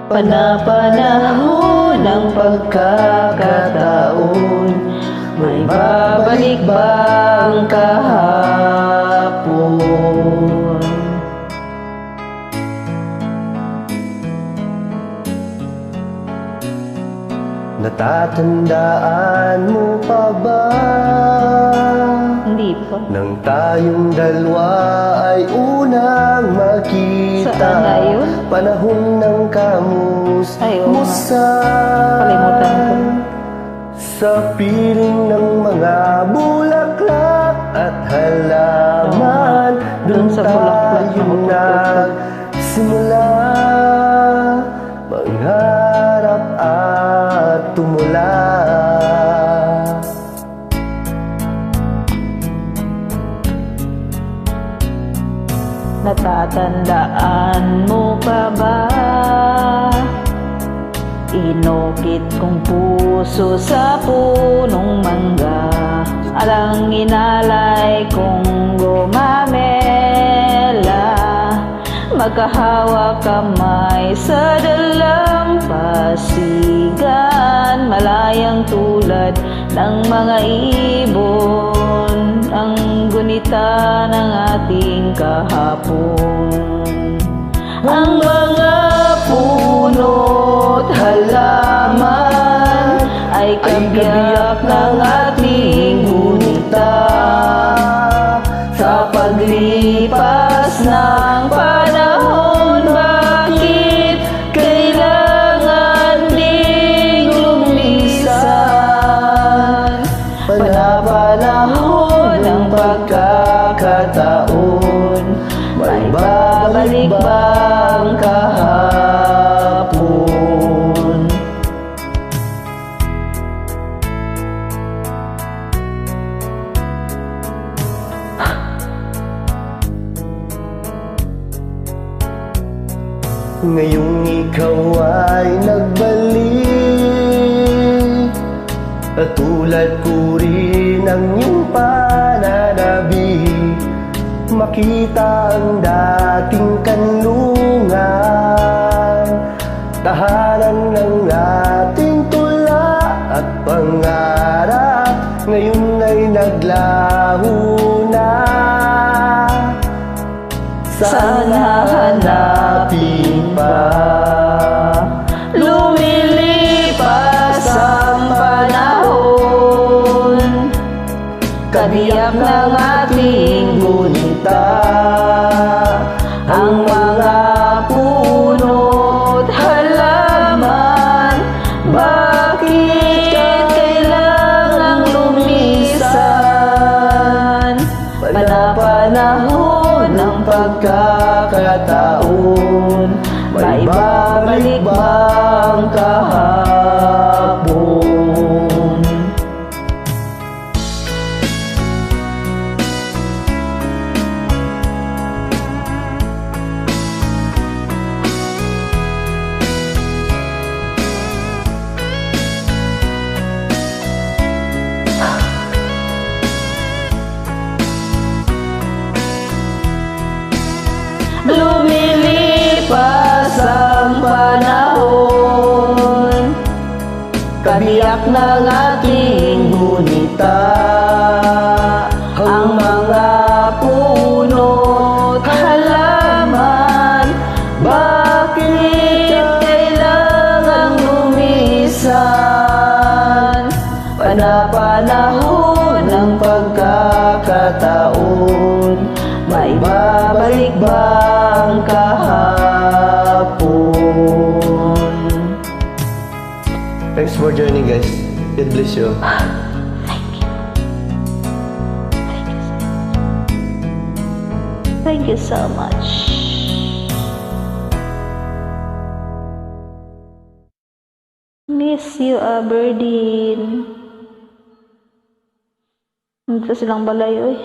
Panapanahon ng pagkakataon, may babalik ba ang kahapon? Natatandaan mo pa ba? Hindi pa. Nang tayong dalawa ay unang makita. Saan na yun? Panahon ng kamusta. Ay, oo nga. Kalimutan ko. Sa piling ng mga bulaklak at halaman, Doon sa bulaklak na nagsimula mangarap at tumula. Natatandaan mo pa ba? Inukit kong puso sa punong mangga, alang inalay kong gumamela, magkahawak kamay sa dalampasigan, malayang tulad ng mga ibon, ang gunita ng ating kahapon. Ang mga puno't halaman ay kabiyak ng ating gunita. Sa paglipas ng panahon, bakit kailangan ding lumisan? Panapanahon ng pagkakataon, may babalik ba ang kahapon? Ngayong ikaw ay nagbalik, at tulad ko rin ang iyong pananabik, makita ang dating kanlungan, tahanan ng ating tula at pangarap, ngayon ay naglaho na. Sana hanapin pa. Lumilipas ang panahon, kabiyak ng ating gunita, ang mga puno't halaman, bakit kailangang lumisan? Panapanahon ng pagkakataon, may babalik ba ang kahapon? Lumilipas ang panahon, kabiyak ng ating gunita, ang mga puno't halaman, bakit kailangang lumisan? Panapanahon ng pagkakataon, may babalik ba ang kahapon? Thanks for joining, guys. God bless you. Thank you. Thank you so much. Miss you, Aberdeen. Nandito silang balay, oy.